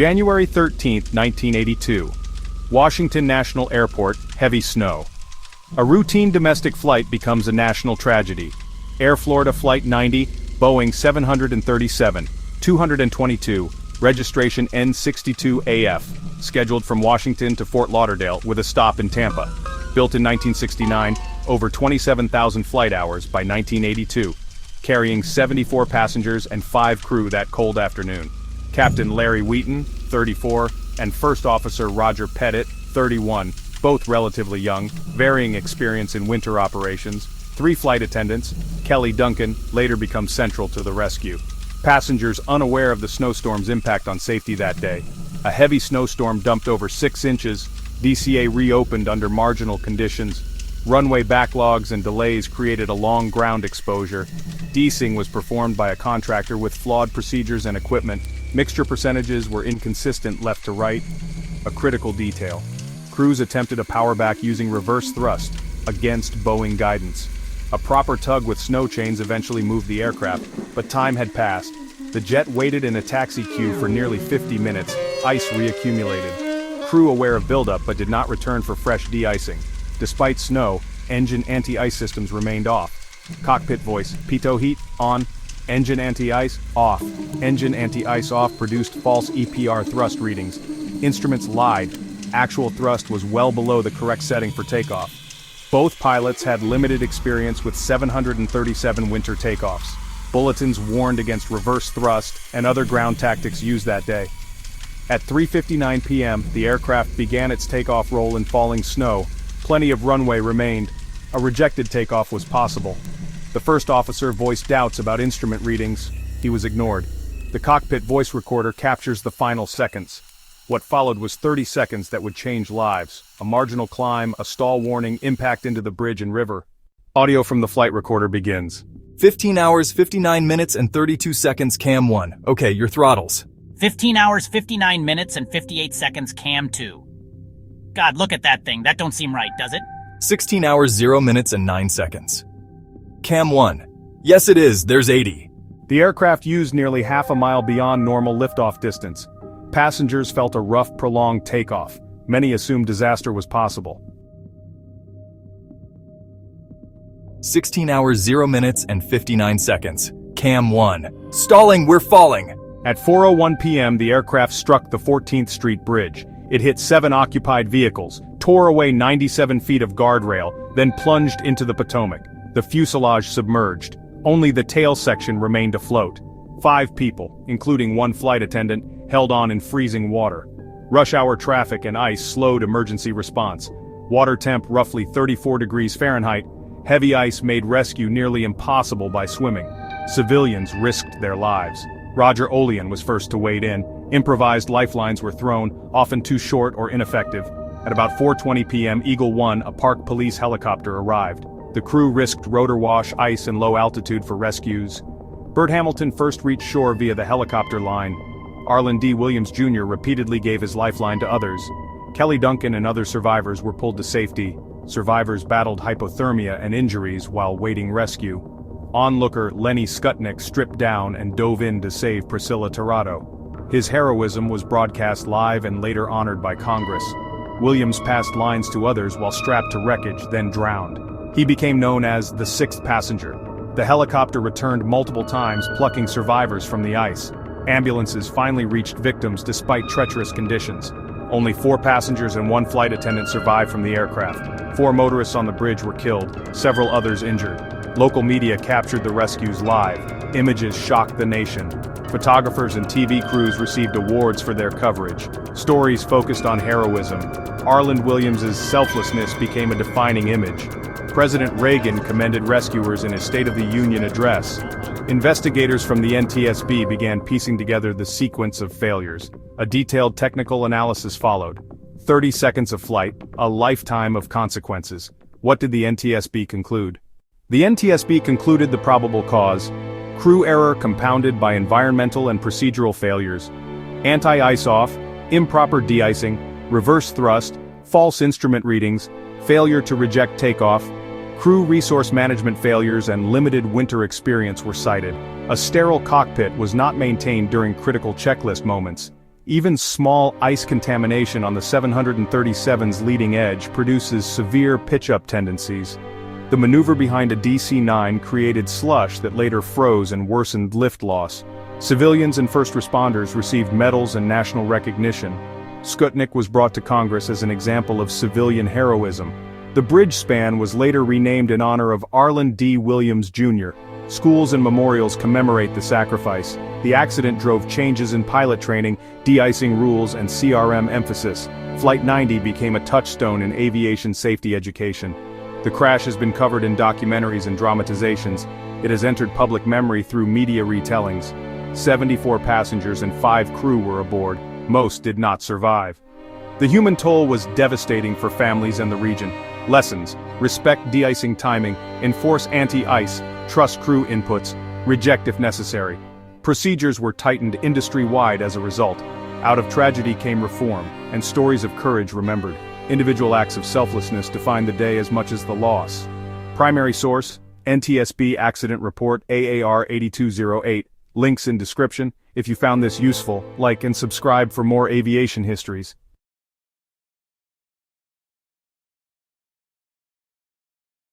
January 13, 1982. Washington National Airport, heavy snow. A routine domestic flight becomes a national tragedy. Air Florida Flight 90, Boeing 737, 222, registration N62AF, scheduled from Washington to Fort Lauderdale with a stop in Tampa. Built in 1969, over 27,000 flight hours by 1982, carrying 74 passengers and 5 crew that cold afternoon. Captain Larry Wheaton, 34, and First Officer Roger Pettit, 31, both relatively young, varying experience in winter operations. 3 flight attendants, Kelly Duncan, later becomes central to the rescue. Passengers unaware of the snowstorm's impact on safety that day. A heavy snowstorm dumped over 6 inches, DCA reopened under marginal conditions. Runway backlogs and delays created a long ground exposure. Deicing was performed by a contractor with flawed procedures and equipment. Mixture percentages were inconsistent left to right. A critical detail. Crews attempted a powerback using reverse thrust, against Boeing guidance. A proper tug with snow chains eventually moved the aircraft, but time had passed. The jet waited in a taxi queue for nearly 50 minutes. Ice reaccumulated. Crew aware of buildup but did not return for fresh de-icing. Despite snow, engine anti-ice systems remained off. Cockpit voice, pitot heat, on. Engine anti-ice, off. Engine anti-ice off produced false EPR thrust readings. Instruments lied. Actual thrust was well below the correct setting for takeoff. Both pilots had limited experience with 737 winter takeoffs. Bulletins warned against reverse thrust and other ground tactics used that day. At 3:59 p.m., the aircraft began its takeoff roll in falling snow. Plenty of runway remained. A rejected takeoff was possible. The first officer voiced doubts about instrument readings. He was ignored. The cockpit voice recorder captures the final seconds. What followed was 30 seconds that would change lives. A marginal climb, a stall warning, impact into the bridge and river. Audio from the flight recorder begins. 15 hours, 59 minutes, and 32 seconds, Cam 1. Okay, your throttles. 15 hours, 59 minutes, and 58 seconds, Cam 2. God, look at that thing. That don't seem right, does it? 16 hours, 0 minutes, and 9 seconds. Cam 1. Yes, it is. There's 80. The aircraft used nearly half a mile beyond normal liftoff distance. Passengers felt a rough, prolonged takeoff. Many assumed disaster was possible. 16 hours, 0 minutes, and 59 seconds. Cam 1. Stalling, we're falling. At 4:01 p.m., the aircraft struck the 14th Street Bridge. It hit 7 occupied vehicles, tore away 97 feet of guardrail, then plunged into the Potomac. The fuselage submerged. Only the tail section remained afloat. 5 people, including 1 flight attendant, held on in freezing water. Rush hour traffic and ice slowed emergency response. Water temp roughly 34 degrees Fahrenheit. Heavy ice made rescue nearly impossible by swimming. Civilians risked their lives. Roger Olean was first to wade in. Improvised lifelines were thrown, often too short or ineffective. At about 4:20 p.m., Eagle 1, a park police helicopter, arrived. The crew risked rotor wash, ice, and low altitude for rescues. Bert Hamilton first reached shore via the helicopter line. Arlen D. Williams Jr. repeatedly gave his lifeline to others. Kelly Duncan and other survivors were pulled to safety. Survivors battled hypothermia and injuries while waiting rescue. Onlooker Lenny Skutnik stripped down and dove in to save Priscilla Tirado. His heroism was broadcast live and later honored by Congress. Williams passed lines to others while strapped to wreckage, then drowned. He became known as the 6th passenger. The helicopter returned multiple times, plucking survivors from the ice. Ambulances finally reached victims despite treacherous conditions. Only 4 passengers and 1 flight attendant survived from the aircraft. 4 motorists on the bridge were killed, several others injured. Local media captured the rescues live. Images shocked the nation. Photographers and TV crews received awards for their coverage. Stories focused on heroism. Arlen Williams' selflessness became a defining image. President Reagan commended rescuers in his State of the Union address. Investigators from the NTSB began piecing together the sequence of failures. A detailed technical analysis followed. 30 seconds of flight, a lifetime of consequences. What did the NTSB conclude? The NTSB concluded the probable cause: crew error compounded by environmental and procedural failures, anti-ice off, improper de-icing, reverse thrust, false instrument readings, failure to reject takeoff, crew resource management failures, and limited winter experience were cited. A sterile cockpit was not maintained during critical checklist moments. Even small ice contamination on the 737's leading edge produces severe pitch-up tendencies. The maneuver behind a DC-9 created slush that later froze and worsened lift loss. Civilians and first responders received medals and national recognition. Skutnik was brought to Congress as an example of civilian heroism. The bridge span was later renamed in honor of Arlen D. Williams, Jr. Schools and memorials commemorate the sacrifice. The accident drove changes in pilot training, de-icing rules, and CRM emphasis. Flight 90 became a touchstone in aviation safety education. The crash has been covered in documentaries and dramatizations. It has entered public memory through media retellings. 74 passengers and 5 crew were aboard. Most did not survive. The human toll was devastating for families and the region. Lessons: respect de-icing timing, enforce anti-ice, trust crew inputs, reject if necessary. Procedures were tightened industry-wide as a result. Out of tragedy came reform, and stories of courage remembered. Individual acts of selflessness defined the day as much as the loss. Primary source: NTSB Accident Report AAR 8208. Links in description. If you found this useful, like and subscribe for more aviation histories.